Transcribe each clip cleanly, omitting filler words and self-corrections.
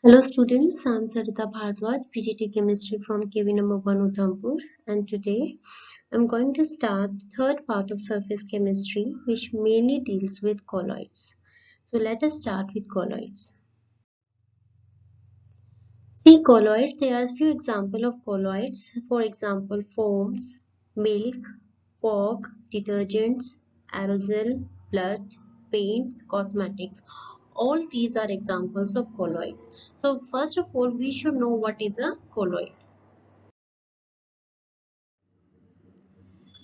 Hello students, I'm Sarita Bhardwaj, PGT Chemistry from KV number 1 Udhampur, and today I'm going to start the third part of surface chemistry which mainly deals with colloids. So let us start with colloids. See colloids, there are a few examples of colloids, for example foams, milk, fog, detergents, aerosol, blood, paints, cosmetics. All these are examples of colloids. So first of all, we should know what is a colloid.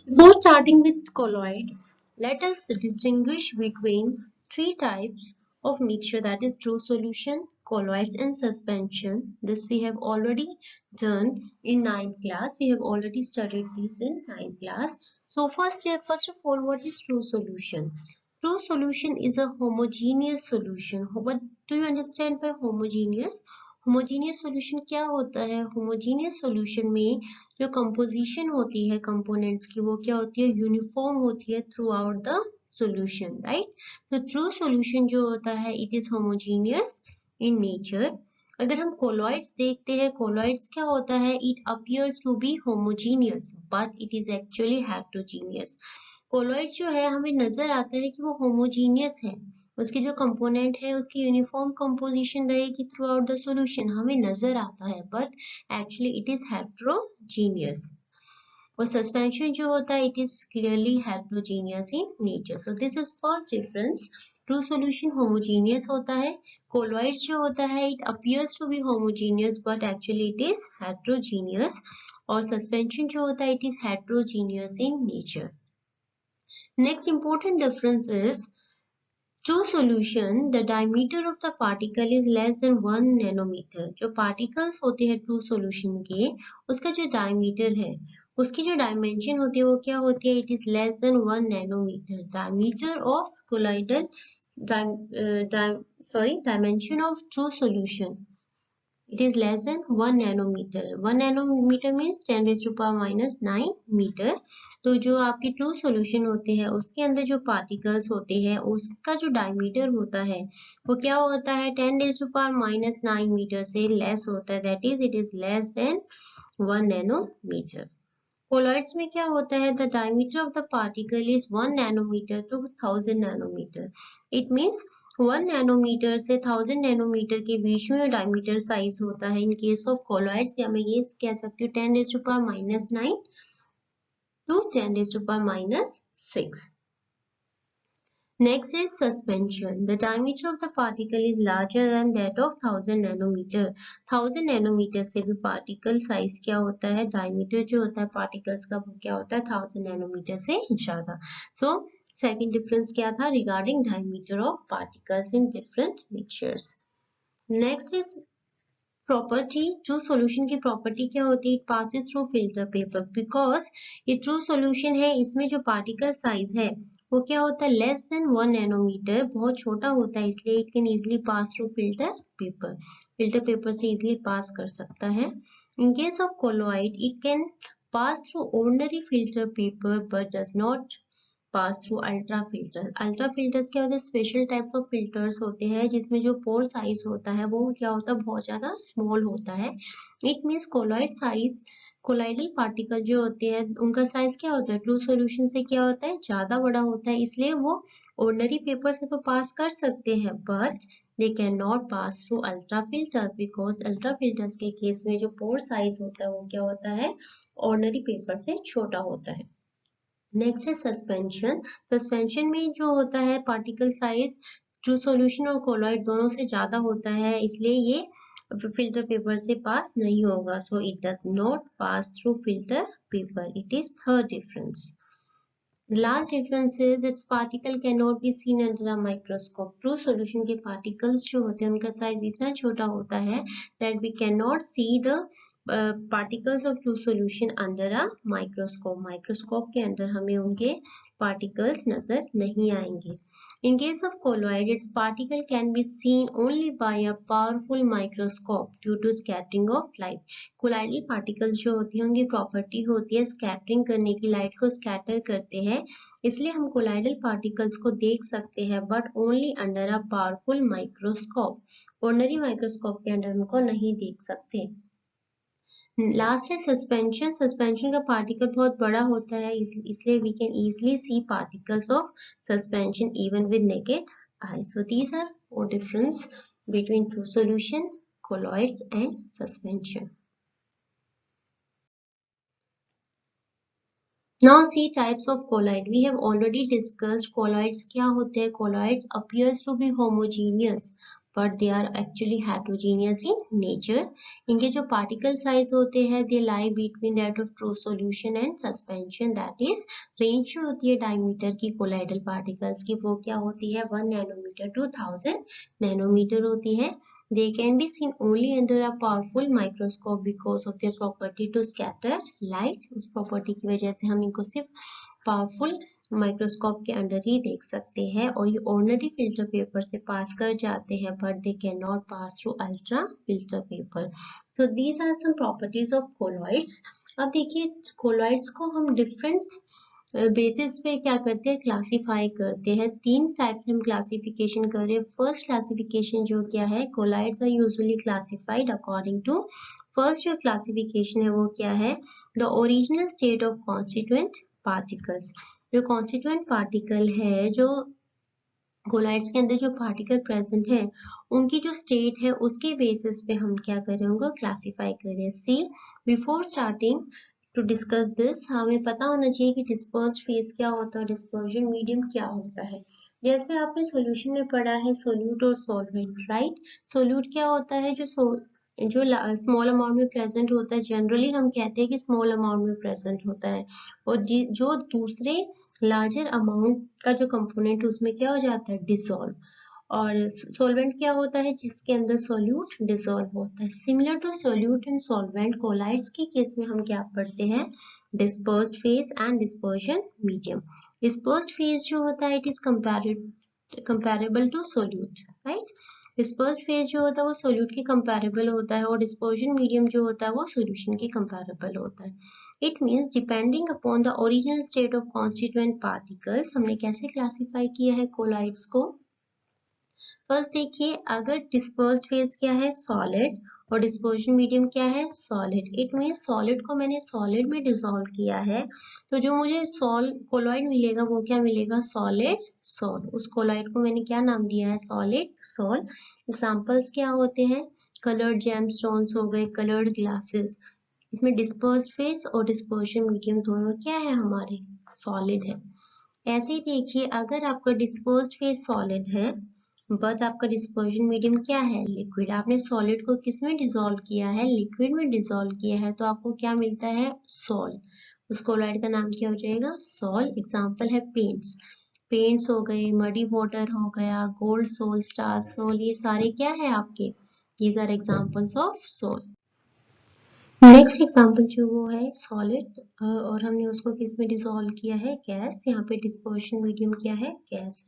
Before starting with colloid, let us distinguish between three types of mixture, that is true solution, colloids and suspension. This we have already done in 9th class. We have already studied this in 9th class. So first of all, what is true solution? True solution is a homogeneous solution. What do you understand by homogeneous? Homogeneous solution क्या होता है? Homogeneous solution में जो composition होती है components की वो क्या होती है? यूनिफॉर्म होती है throughout the solution, right? तो ट्रू सॉल्यूशन जो होता है it is homogeneous in nature. अगर हम कोलॉइड्स देखते हैं, कोलॉइड्स क्या होता है? It appears to be homogeneous but it is actually heterogeneous. Colloid जो है हमें नजर आता है कि वो होमोजीनियस है, उसकी जो कंपोनेंट है उसकी यूनिफॉर्म कंपोजिशन रहेगी थ्रू आउट द सॉल्यूशन, हमें नजर आता है, but actually it is heterogeneous. और सस्पेंशन जो होता है it is clearly heterogeneous in nature. So this is first difference. True solution homogeneous होता है. कोलॉइड्स जो होता है it appears to be homogeneous but actually it is heterogeneous. और सस्पेंशन जो होता है it is heterogeneous in nature. Next important difference is true solution, the diameter of the particle is less than 1 nanometer. जो particles होते हैं true solution के, उसका जो diameter है, उसकी जो dimension होती है वो क्या होती है? It is less than 1 nanometer. Diameter of colloidal, dimension of true solution. It is less than 1 nanometer. 1 nanometer means 10 raised to power minus 9 meter. तो जो आपकी ट्रू सॉल्यूशन होते हैं उसके अंदर जो पार्टिकल्स होते हैं उसका जो डायमीटर होता है वो क्या होता है? 10 raised to power minus 9 metre से लेस होता है. That is it is less than 1 nanometer. Colloids में क्या होता है? The diameter of the particle is 1 nanometer to 1000 nanometer. It means 1 nanometre से 1000 नैनोमीटर के बीच में डायमीटर साइज होता है इन केस ऑफ कोलॉइड्स, या मैं ये कह सकती हूँ 10 raised to power minus 9 to 10 raised to power minus 6. Next is suspension. The diameter of the particle is larger than that of 1000 nanometer. 1000 nanometer से भी particle size क्या होता है? Diameter जो होता है particles का वो क्या होता है? 1000 nanometer से ज़्यादा. So second difference क्या था? Regarding diameter of particles in different mixtures. Next is property. True solution की प्रॉपर्टी क्या होती है? It passes through filter paper. Because ये ट्रू सॉल्यूशन है, इसमें जो पार्टिकल साइज है वो क्या होता है? लेस देन 1 नैनोमीटर, बहुत छोटा होता है, इसलिए it can easily pass through filter paper. Filter paper से इजिली पास कर सकता है. In case of colloid it can pass through ordinary filter paper but does not pass through ultra filter. Ultra filters क्या होते हैं? Special type of filters होते हैं जिसमें जो पोर साइज होता है वो क्या होता है? बहुत ज्यादा स्मॉल होता है. It means colloid size, colloidal particle जो होते हैं उनका साइज क्या होता है? ट्रू सॉल्यूशन से क्या होता है? ज्यादा बड़ा होता है, इसलिए वो ऑर्डिनरी पेपर से तो पास कर सकते हैं but they can not pass through ultra filters, because ultra filters के केस में जो पोर साइज होता है वो क्या होता है? ऑर्डिनरी पेपर से छोटा होता है. नेक्स्ट है सस्पेंशन. सस्पेंशन में जो होता है पार्टिकल साइज ट्रू सॉल्यूशन और कोलॉइड दोनों से ज्यादा होता है, इसलिए ये फिल्टर पेपर से पास नहीं होगा. So it does not pass through filter paper. It is third difference. The last difference is its particle cannot be seen under a microscope. True solution के particles जो होते हैं उनका size इतना छोटा होता है that we cannot see the particles of true solution under a microscope. Microscope के अंदर हमें उनके particles नजर नहीं आएंगे. In case of colloid, its particle can be seen only by a powerful microscope due to scattering of light. Colloidal particles जो होती हैं उनकी property होती है scattering करने की, light को scatter करते हैं, इसलिए हम colloidal particles को देख सकते हैं but only under a powerful microscope. Ordinary microscope के अंदर उनको नहीं देख सकते. लास्ट है सस्पेंशन. सस्पेंशन का पार्टिकल बहुत बड़ा होता है, इसलिए we can easily see particles of suspension even with naked eye. So these are four difference between true solution, colloids and suspension. Now see types of colloid. We have already discussed colloids क्या होते हैं. Colloids appears to be homogeneous but they are actually heterogeneous in nature. इनके जो particle size होते हैं they lie between that of true solution and suspension. That is range जो होती है diameter की colloidal particles की वो क्या होती है 1 nanometer to 1000 nanometer होती है. They can be seen only under a powerful microscope because of their property to scatter light. उस property की वजह से हम इनको सिर्फ पावरफुल माइक्रोस्कोप के अंदर ही देख सकते हैं और ये ऑर्डिनरी फिल्टर पेपर से पास कर जाते हैं but they can not pass through ultra filter paper. So these are some properties of colloids. अब देखिए कोलॉइड्स को हम डिफरेंट बेसिस पे क्या करते हैं क्लासिफाई करते हैं. 3 टाइप से हम क्लासिफिकेशन कर रहे हैं. फर्स्ट क्लासिफिकेशन जो क्या है colloids are usually classified according to first जो क्लासिफिकेशन है वो क्या है the original state of constituent particles. जो कॉन्स्टिट्यूएंट पार्टिकल है जो कोलॉइड्स के अंदर जो पार्टिकल प्रेजेंट है उनकी जो स्टेट है उसके बेसिस पे हम क्या कर रहे होंगे क्लासिफाई कर रहे हैं. See before starting to discuss this हमें पता होना चाहिए कि डिस्पर्स्ड फेज क्या होता है, डिस्पर्जन मीडियम क्या होता है. जैसे आपने सॉल्यूशन में पढ़ा है सोल्यूट और सॉल्वेंट, राइट. सोल्यूट क्या होता है जो स्मॉल अमाउंट में प्रेजेंट होता है. जनरली हम कहते हैं कि स्मॉल अमाउंट में प्रेजेंट होता है और जो दूसरे लार्जर अमाउंट का जो कंपोनेंट उसमें क्या हो जाता है डिसॉल्व. और सॉल्वेंट क्या होता है जिसके अंदर सॉल्यूट डिसॉल्व होता है. Similar to solute and solvent colloids के केस में हम क्या पढ़ते हैं dispersed phase and dispersion medium. Dispersed phase जो होता है it is comparable to solute, right. Dispersed phase जो होता है वो सोल्यूट के कंपैरेबल होता है और डिस्पर्जन मीडियम जो होता है वो सॉल्यूशन के कंपैरेबल होता है. It means depending upon the original state of constituent particles. हमने कैसे क्लासिफाई किया है कोलॉइड्स को. फर्स्ट देखिए अगर डिस्पर्स्ड फेज क्या है सॉलिड और डिस्पर्जन मीडियम क्या है सॉलिड. इट मींस सॉलिड को मैंने सॉलिड में डिसॉल्व किया है तो जो मुझे कोलॉइड मिलेगा वो क्या मिलेगा सॉलिड सॉल. उस कोलॉइड को मैंने क्या नाम दिया है सॉलिड सॉल. एग्जांपल्स क्या होते हैं कलर्ड जेमस्टोन्स हो गए, कलर्ड ग्लासेस. इसमें डिस्पर्स्ड फेज और डिस्पर्जन मीडियम दोनों क्या है हमारे सॉलिड है. ऐसे ही देखिए अगर आपका डिस्पर्स्ड फेज सॉलिड है बट आपका डिस्पर्जन मीडियम क्या है लिक्विड. आपने सॉलिड को किस में डिसॉल्व किया है लिक्विड में डिसॉल्व किया है तो आपको क्या मिलता है सॉल. उस कोलॉइड का नाम क्या हो जाएगा सॉल. एग्जांपल है पेंट्स हो गए, मडी वाटर हो गया, गोल्ड सोल, स्टार सोल, ये सारे क्या है आपके these are examples of sol. Next example जो वो है सॉलिड और हमने उसको किस में डिसॉल्व किया है गैस. यहाँ पे डिस्पर्शन मीडियम क्या है gas.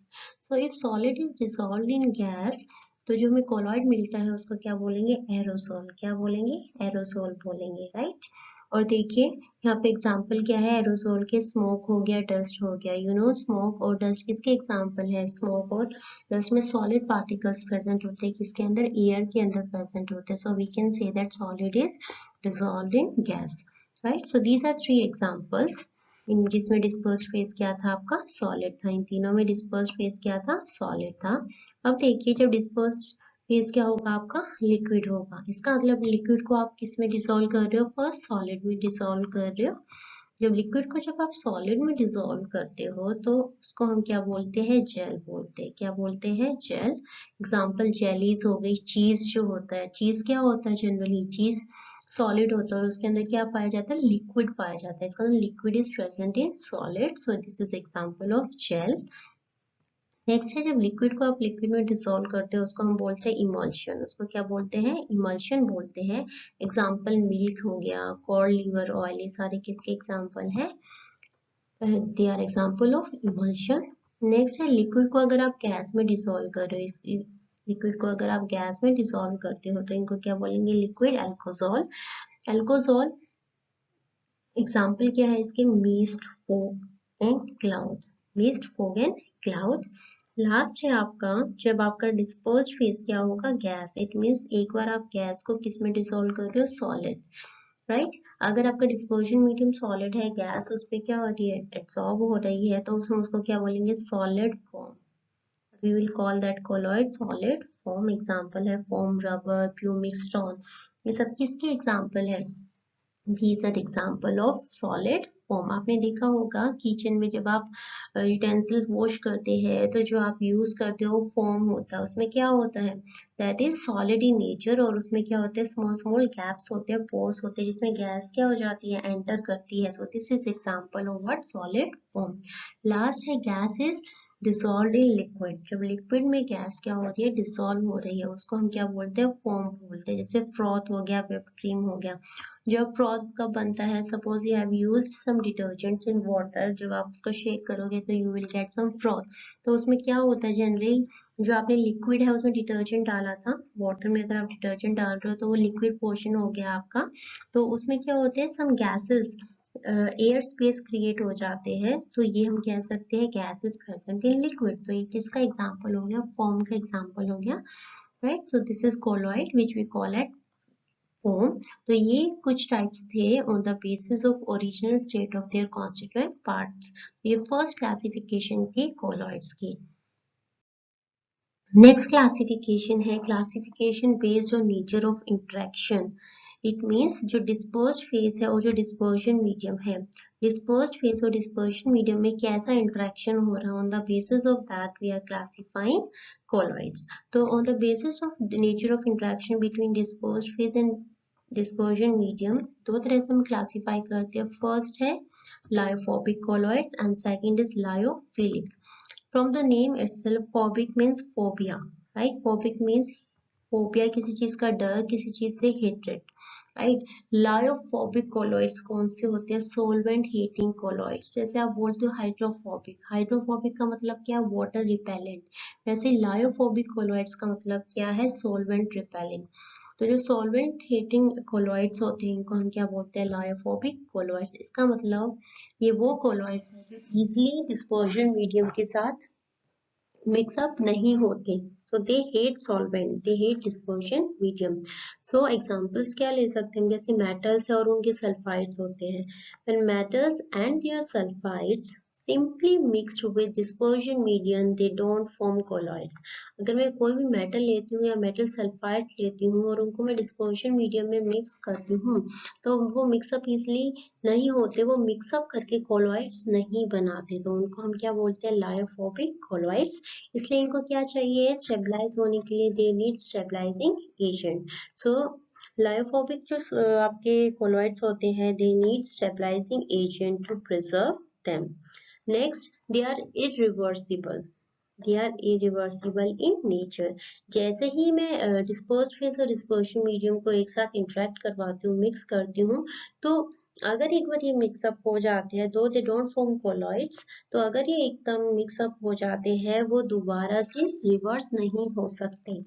So if solid is dissolved in gas तो जो हमें कोलॉइड मिलता है उसको क्या बोलेंगे एरोसोल. क्या बोलेंगे एरोसोल बोलेंगे, राइट. और देखिए यहाँ पे एग्जांपल क्या है एरोसोल के स्मोक हो गया, डस्ट हो गया. यू नो स्मोक और डस्ट किसके एग्जांपल है. स्मोक और डस्ट में सॉलिड पार्टिकल्स प्रेजेंट होते हैं किसके अंदर एयर के अंदर प्रेजेंट होते हैं. So we can say that solid is dissolved in gas, right. So these are 3 examples in जिसमें dispersed phase क्या था आपका solid था. इन तीनों में dispersed phase क्या था solid था. अब देखिए जब dispersed phase क्या होगा आपका liquid होगा. इसका मतलब liquid को आप किस में dissolve कर रहे हो first solid में dissolve कर रहे हो. जब लिक्विड को जब आप सॉलिड में डिसॉल्व करते हो तो उसको हम क्या बोलते हैं जेल बोलते हैं. क्या बोलते हैं जेल. एग्जांपल जेलीज हो गई. चीज जो होता है चीज क्या होता है जनरली चीज सॉलिड होता है और उसके अंदर क्या पाया जाता है लिक्विड पाया जाता है. इसका liquid is present in solid. So this is example of gel. Next है जब लिक्विड को आप लिक्विड में डिसॉल्व करते हो उसको हम बोलते हैं इमल्शन। उसको क्या बोलते हैं? इमल्शन बोलते हैं। एग्जाम्पल मिल्क हो गया, कॉड लिवर ऑयल, ये सारे किसके एग्जाम्पल है? They are example of emulsion. Next है लिक्विड को अगर आप गैस में डिसॉल्व कर रहे हो, लिक्विड को अगर आप गैस में डिसॉल्व करते हो तो इनको क्या बोलेंगे? Liquid alcohol. अल्कोहल एग्जाम्पल क्या है इसके? Mist, fog and cloud. Mist, fog and cloud. Last है आपका, जब आपका डिस्पर्स्ड फेज क्या होगा? गैस। इट मीन्स एक बार आप गैस को किस में डिसॉल्व कर रहे हो? Solid, right. अगर आपका डिस्पर्शन मीडियम सॉलिड है, गैस उस पर क्या हो रही है? एब्सॉर्ब हो रही है, तो हम उसको क्या बोलेंगे? Solid form. We will call that colloid solid form. Example है फोम, रबर, प्यूमिक स्टोन, ये सब किसके एग्जाम्पल है? These are example of solid form. आपने देखा होगा किचन में जब आप यूटेंसिल्स वॉश करते हैं तो जो आप यूज करते हो फोम होता है, उसमें क्या होता है? That is solid in nature, और उसमें क्या होते हैं? स्मॉल स्मॉल गैप्स होते हैं, पोर्स होते हैं, जिसमें गैस क्या हो जाती है? एंटर करती है। So this is example of what? Solid form. Last है gas is dissolve in liquid. जब लिक्विड में गैस क्या हो रही है? डिसॉल्व हो रही है, उसको हम क्या बोलते हैं? फोम बोलते हैं। जैसे फ्रॉथ हो गया, व्हिप्ड क्रीम हो गया। जब फ्रॉथ कब बनता है? Suppose you have used some detergents in water, जब आप उसको शेक करोगे तो you will get some froth. तो उसमें क्या होता है? जनरली जो आपने लिक्विड है उसमें डिटर्जेंट डाला था, वाटर में अगर आप डिटर्जेंट डाल रहे हो तो वो लिक्विड पोर्शन हो गया आपका, तो उसमें क्या होते हैं? Some gases, air space create हो जाते हैं, तो ये हम कह सकते हैं gas is present in liquid. तो ये किसका एग्जाम्पल हो गया? फॉर्म का एग्जाम्पल हो गया, right. So this is colloid which we call a foam. तो ये कुछ टाइप्स थे on the basis of original state of their constituent parts. ये फर्स्ट क्लासिफिकेशन थी कोलॉइड्स की। नेक्स्ट क्लासिफिकेशन है classification based on nature of interaction. It means जो dispersed phase है और जो डिस्पर्शन मीडियम है, डिस्पर्स्ड फेज और डिस्पर्शन मीडियम में कैसा इंटरेक्शन हो रहा है, on the basis of that we are classifying colloids. तो on the basis of the nature of interaction between dispersed phase and dispersion medium, दो तरह से हम क्लासिफाई करते हैं। फर्स्ट है lyophobic colloids and second is lyophilic. From the name itself, phobic means phobia, right? Phobic means phobia, किसी चीज का डर, किसी चीज से hatred, right? Lyophobia colloids कौन से होते हैं? Solvent hating colloids। जैसे आप बोलते हो हाइड्रोफोबिक, हाइड्रोफोबिक का मतलब क्या? Water repellent. वैसे लायोफोबिक colloids का मतलब क्या है? Solvent repellent. तो जो सॉल्वेंट हेटिंग कोलॉइड्स होते हैं इनको हम क्या बोलते हैं? Lyophobic colloids. इसका मतलब ये वो कोलॉइड्स है जो इजीली डिस्पर्जन मीडियम के साथ मिक्सअप नहीं होते। So they hate solvent, they hate dispersion medium. So examples क्या ले सकते हैं? जैसे मेटल्स और उनके सल्फाइड्स होते हैं। When metals and their sulphides simply mixed with dispersion medium they don't form colloids। अगर मैं कोई भी मेटल लेती हूँ या मेटल सल्फाइड लेती हूँ और उनको मैं डिस्पर्शन मीडियम में मिक्स करती हूँ तो वो मिक्सअप इजली नहीं होते, वो मिक्सअप करके कोलॉइड्स नहीं बनाते, तो उनको हम क्या बोलते हैं? Lyophobic colloids. इसलिए इनको क्या चाहिए? स्टेबलाइज होने के लिए they need stabilising agent. So lyophobic जो आपके कोलॉइड्स होते हैं they need stabilising agent to preserve them. Next, they are irreversible. They are irreversible in nature. जैसे ही मैं डिस्पर्स्ड फेज और डिस्पर्शन मीडियम को एक साथ इंटरेक्ट करवाती हूँ, मिक्स करती हूँ, तो अगर एक बार ये मिक्सअप हो जाते हैं, दो दे डोंट फॉर्म कोलॉइड्स, तो अगर ये एकदम मिक्सअप हो जाते हैं वो दोबारा से रिवर्स नहीं हो सकते।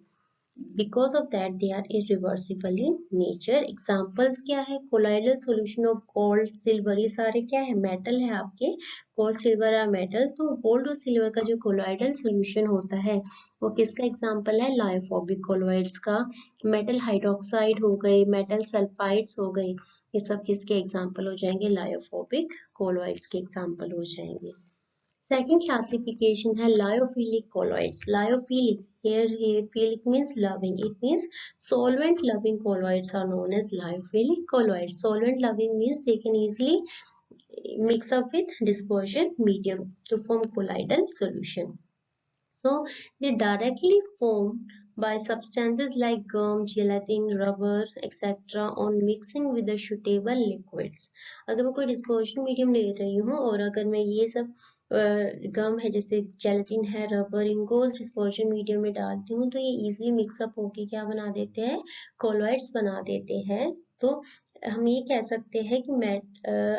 because of that they are irreversible in nature। examples क्या है? colloidal solution of gold, silver, ये सारे क्या है? मेटल है आपके, गोल्ड, सिल्वर और मेटल। तो गोल्ड और सिल्वर का जो colloidal solution होता है वो किसका एग्जाम्पल है? लायोफोबिक कोलॉइड्स का। मेटल हाइड्रोक्साइड हो गए, मेटल सल्फाइड्स हो गए, ये सब किसके एग्जाम्पल हो जाएंगे? लायोफोबिक कोलॉइड्स के एग्जाम्पल हो जाएंगे। Second classification है lyophilic colloids. Lyophilic, here philic means loving. It means solvent loving colloids are known as lyophilic colloids. Solvent loving means they can easily mix up with dispersion medium to form colloidal solution. So they directly form by substances like gum, gelatin, rubber, etc. on mixing with the suitable liquids. अगर मैं कोई disposal medium ले रही हूँ और अगर मैं ये सब गम है जैसे जेलेटिन है, रबर, इनको डिस्पोजल मीडियम में डालती हूँ तो ये इजीली मिक्सअप होके क्या बना देते हैं, कोलॉइड्स बना देते हैं। तो हम ये कह सकते हैं कि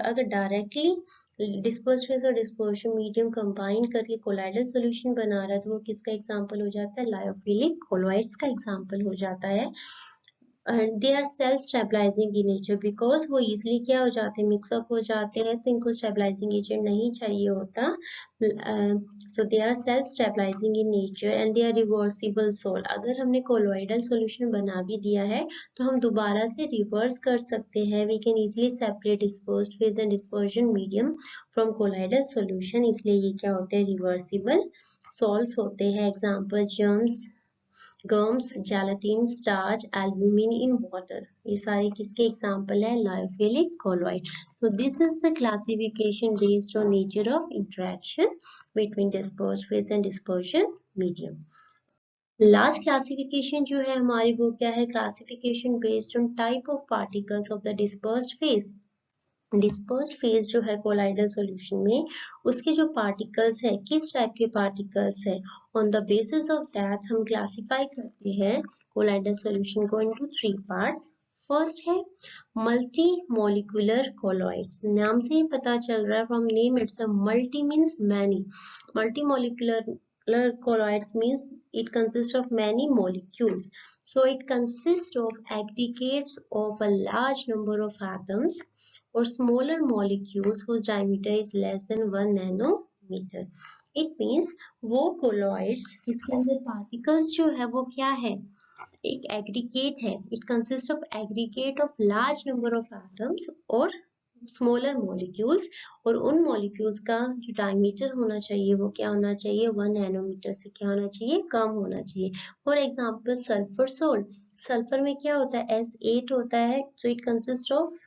अगर डायरेक्टली डिस्पर्स्ड फेज और डिस्पर्शन मीडियम कंबाइन करके कोलाइडल सॉल्यूशन बना रहा है तो वो किसका एग्जांपल हो जाता है, लायोफिलिक कोलॉइड्स का एग्जांपल हो जाता है। They are self stabilising in nature because वो इजिली क्या हो जाते हैं, मिक्सअप हो जाते हैं, तो इनको स्टेबलाइजिंग एजेंट नहीं चाहिए होता। So they are self stabilising in nature and they are reversible sol. अगर हमने कोलॉइडल सॉल्यूशन बना भी दिया है तो हम दोबारा से रिवर्स कर सकते हैं। We can easily separate dispersed phase and dispersion medium from colloidal solution, इसलिए ये क्या होते हैं, रिवर्सिबल सॉल्ट्स होते हैं। Example gums, gums, gelatin, starch, albumin in water. ये सारे किसके एग्जाम्पल है, lyophilic colloid. So this is the classification based on nature of interaction between dispersed phase and dispersion medium. Last classification जो है हमारी वो क्या है, classification based on type of particles of the dispersed phase. Dispersed phase जो है colloidal solution में, उसके जो पार्टिकल्स है किस टाइप के पार्टिकल्स है, on the basis of that हम क्लासिफाई करते हैं कोलाइडल सॉल्यूशन को इनटू 3 पार्ट्स। फर्स्ट है मल्टी मॉलिक्यूलर कोलॉइड्स। नाम से ही पता चल रहा है, from name it's a multi means many. Multi molecular colloids means it consists of many molecules. So it consists of aggregates of a large number of atoms or smaller molecules whose diameter is less than 1 nanometer. It means वो colloids जिसके अंदर particles जो है वो क्या है, एक aggregate है. It consists of aggregate of large number of atoms और स्मॉलर मॉलिक्यूल्स, और उन मॉलिक्यूल्स का जो डायमीटर होना चाहिए वो क्या होना चाहिए, 1 नैनोमीटर से क्या होना चाहिए, कम होना चाहिए। For example sulphur salt, sulphur में क्या होता है, S8 होता है, so it consist of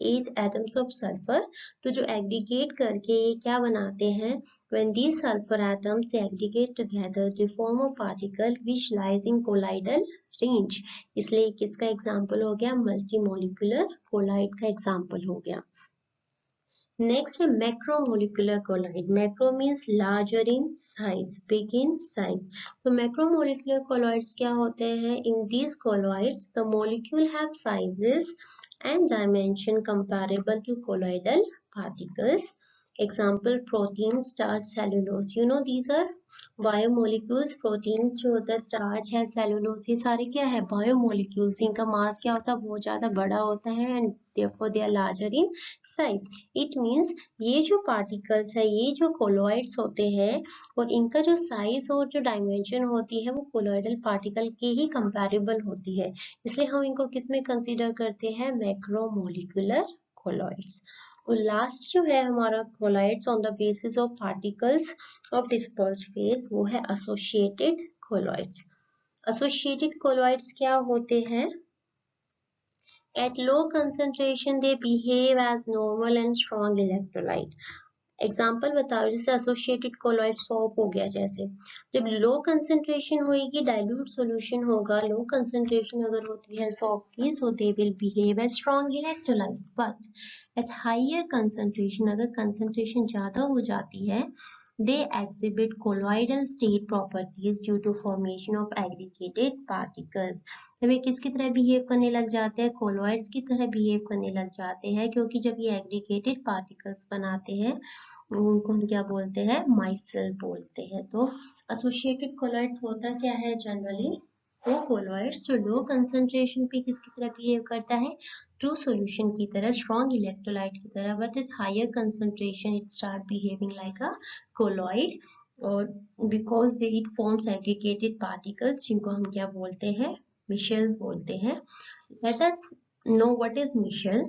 8 atoms of sulfur। तो जो एग्रीगेट करके ये क्या बनाते हैं, when these sulfur atoms they aggregate together they form a particle which lies in colloidal range। इसलिए किसका एग्जांपल हो गया, मल्टी मॉलिक्यूलर कोलाइड का एग्जांपल हो गया। नेक्स्ट है macromolecular colloid. Macro means larger in size, big in size. तो macromolecular colloids क्या होते हैं, in these colloids the molecule have sizes and dimension comparable to colloidal particles. Example protein, starch, cellulose. You know these are biomolecules. Proteins जो होता है, starch है, cellulose, ये सारे क्या है, biomolecules। इनका मास क्या होता है, बहुत ज्यादा बड़ा होता है and therefore they are larger in size. It means ये जो particles है, ये जो colloids होते हैं और इनका जो size और जो dimension होती है वो colloidal particle के ही comparable होती है, इसलिए हम इनको किस में कंसीडर करते हैं, मैक्रोमोलिकुलर कोलॉइड्स। और लास्ट जो है हमारा colloids on the basis of particles of dispersed phase, वो है एसोसिएटेड कोलॉइड्स। एसोसिएटेड कोलॉइड्स क्या होते हैं, at low concentration they behave as normal and strong electrolyte. Example बता रही हूँ, जैसे एसोसिएटेड कोलॉइड सॉप हो गया, जैसे जब लो कंसंट्रेशन होगी डाइल्यूट सॉल्यूशन होगा, लो कंसंट्रेशन अगर होती है सॉप की, so they will behave as strong electrolyte. But at higher concentration, अगर कंसंट्रेशन ज्यादा हो जाती है, they exhibit colloidal state properties due to formation of aggregated particles। जब ये किसकी तरह बिहेव करने लग जाते हैं, कोलॉइड्स की तरह बिहेव करने लग जाते हैं, क्योंकि जब ये एग्रीगेटेड पार्टिकल्स बनाते हैं उनको हम क्या बोलते हैं, माइसेल बोलते हैं। तो एसोसिएटेड कोलॉइड्स होता क्या है, जनरली वो कोलॉइड्स जो लो कंसंट्रेशन पे किसकी तरह बिहेव करता है, ट्रू सॉल्यूशन की तरह, स्ट्रॉन्ग इलेक्ट्रोलाइट की तरह, but at higher concentration it start behaving like a colloid, और because they it forms aggregated particles जिनको हम क्या बोलते हैं, मिशेल बोलते हैं। Let us know what is micelle.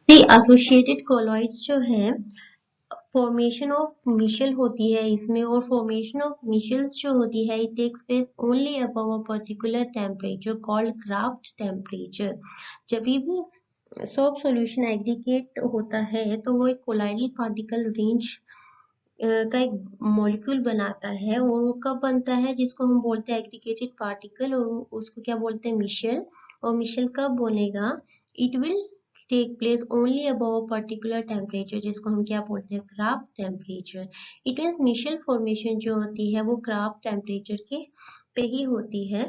See associated colloids जो है, फॉर्मेशन ऑफ मिशेल होती है इसमें, और फॉर्मेशन ऑफ मिशेल्स जो होती है it takes place only above a particular temperature called Krafft temperature. जब भी सोप सॉल्यूशन एग्रीगेट होता है तो वो एक कोलाइडल पार्टिकल रेंज का एक मॉलिक्यूल बनाता है, और वो कब बनता है, जिसको हम बोलते हैं एग्रीगेटेड पार्टिकल, और उसको क्या बोलते हैं, मिशेल। और मिशेल कब बनेगा, it will take place only above particular temperature, जिसको हम क्या बोलते हैं, Krafft temperature. It means micelle formation जो होती है वो क्राफ्ट टेम्परेचर के पे ही होती है,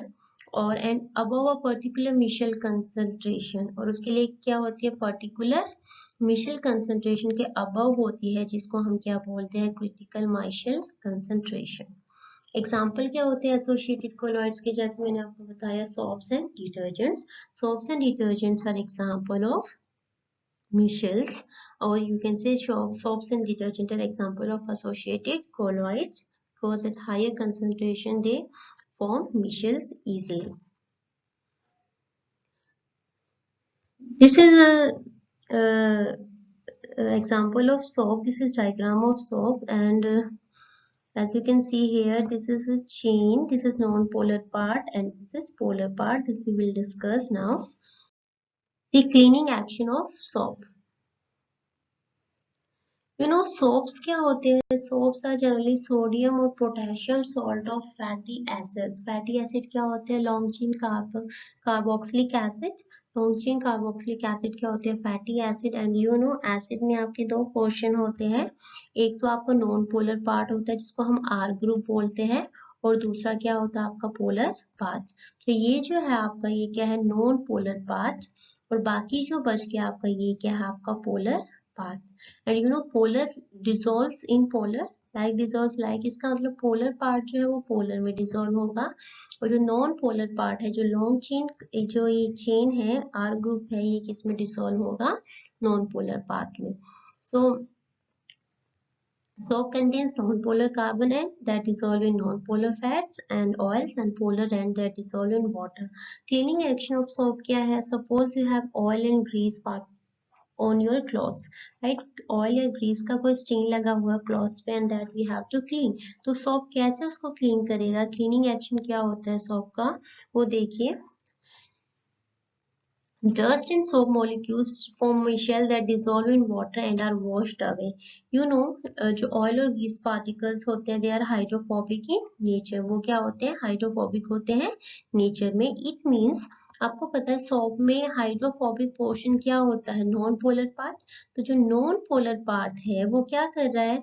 और and above a particular micelle concentration, और उसके लिए क्या होती है, पर्टिकुलर मिशेल कंसंट्रेशन के अबव होती है, जिसको हम क्या बोलते हैं, क्रिटिकल मिशेल कंसंट्रेशन। एग्जाम्पल क्या होते हैं एसोसिएटेड कोलॉइड्स के, जैसे मैंने आपको बताया soaps and detergents. Soaps and detergents are example of micelles, or you can say soaps and detergent are example of associated colloids, because at higher concentration they form michels easily. This is a example of soap. This is diagram of soap, and as you can see here, this is a chain, this is non-polar part, and this is polar part. This we will discuss now. The cleaning action of soap. Soaps क्या होते हैं, soaps are generally sodium और potassium salt of fatty acids. Fatty acid क्या होते हैं, long chain carboxylic acid. Long chain carboxylic acid क्या होते हैं, फैटी एसिड। एंड एसिड में आपके दो पोर्शन होते हैं, एक तो आपका नॉन पोलर पार्ट होता है जिसको हम आर ग्रुप बोलते हैं, और दूसरा क्या होता है आपका पोलर पार्ट। तो ये जो है आपका, ये क्या है, नॉन पोलर पार्ट, और बाकी जो बच गया आपका, ये क्या है आपका polar part. And polar dissolves in polar, like dissolves like, इसका मतलब पोलर पार्ट जो है वो पोलर में डिसॉल्व होगा, और जो नॉन पोलर पार्ट है, जो लॉन्ग चेन, जो ये चेन है आर ग्रुप है, ये किस में डिसॉल्व होगा, नॉन पोलर पार्ट में। सो soap contains non-polar carbon that dissolve in non-polar fats, and oils and polar end that dissolve in water. Cleaning action of soap क्या है, suppose you have oil and grease part on your clothes, right? Oil या grease का कोई stain लगा हुआ clothes पे, and that we have to clean. तो soap कैसे उसको क्लीन करेगा, क्लीनिंग एक्शन क्या होता है सोप का, वो देखिए। Dust and soap molecules form micellar that dissolve in water and are washed away. जो ऑयल और गीस पार्टिकल्स होते हैं, they are hydrophobic in nature. वो क्या होते हैं, हाइड्रोफोबिक होते हैं नेचर में। इट मीन्स आपको पता है सोप में हाइड्रोफोबिक पोर्शन क्या होता है, नॉन पोलर पार्ट। तो जो नॉन पोलर पार्ट है वो क्या कर रहा है,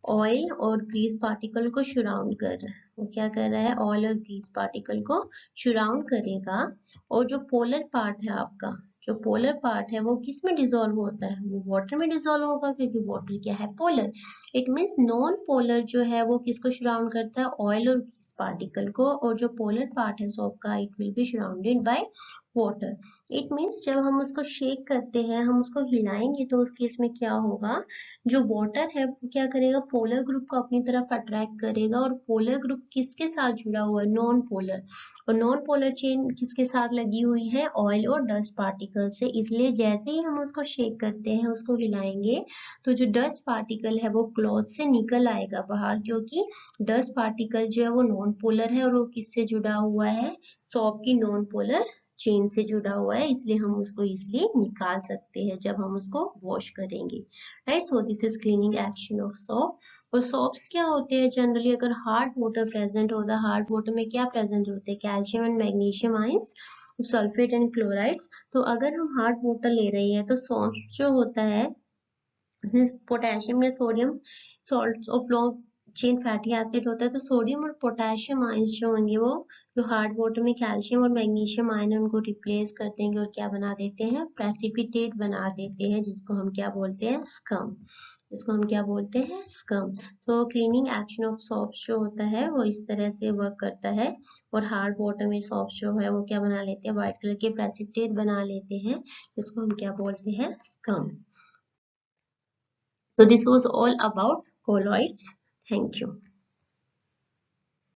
ऑयल और ग्रीस पार्टिकल को सराउंड कर रहा है। वो क्या कर रहा है, ऑयल और ग्रीस पार्टिकल को सराउंड करेगा। और जो पोलर पार्ट है आपका, जो पोलर पार्ट है वो किस में डिसॉल्व होता है, वो वाटर में डिसॉल्व होगा, क्योंकि वाटर क्या है, polar. It means non polar जो है वो किसको सराउंड करता है, ऑयल और गीस पार्टिकल को, और जो पोलर पार्ट है सोप का, it will be surrounded by water. It means जब हम उसको शेक करते हैं, हम उसको हिलाएंगे, तो उस केस में क्या होगा, जो वाटर है वो क्या करेगा, पोलर ग्रुप को अपनी तरफ अट्रैक्ट करेगा, और पोलर ग्रुप किसके साथ जुड़ा हुआ है, नॉन पोलर। और नॉन पोलर चेन किसके साथ लगी हुई है, ऑयल और डस्ट पार्टिकल से। इसलिए जैसे ही हम उसको शेक करते हैं, उसको हिलाएंगे, तो जो डस्ट पार्टिकल है वो क्लॉथ से निकल आएगा बाहर, क्योंकि डस्ट पार्टिकल जो है वो नॉन पोलर है, और वो किससे जुड़ा हुआ है, सोप की नॉन पोलर चेन से जुड़ा हुआ है, इसलिए हम उसको इजिली निकाल सकते हैं जब हम उसको वॉश करेंगे, right. So this is cleaning action of soap. और सोप्स क्या होते हैं, जनरली अगर हार्ड वाटर प्रेजेंट होता है, हार्ड वाटर में क्या प्रेजेंट होते हैं, calcium and magnesium ions, sulphate and chlorides. तो अगर हम हार्ड वाटर ले रहे हैं, तो सोप्स जो होता है, पोटेशियम या sodium salt of long chain fatty acid होता है, तो सोडियम और पोटेशियम आयंस जो होंगे वो जो हार्ड वाटर में कैल्शियम और मैग्नीशियम आयन है उनको रिप्लेस कर देंगे, और क्या बना देते हैं, प्रेसिपिटेट बना देते हैं, जिसको हम क्या बोलते हैं, स्कम। इसको हम क्या बोलते हैं, स्कम। तो क्लीनिंग एक्शन ऑफ सोप्स जो होता है वो इस तरह से वर्क करता है, और हार्ड वाटर में सोप्स जो है वो क्या बना लेते हैं, व्हाइट कलर के प्रेसिपिटेट बना लेते हैं, इसको हम क्या बोलते हैं, scum. So this was all about colloids. Thank you.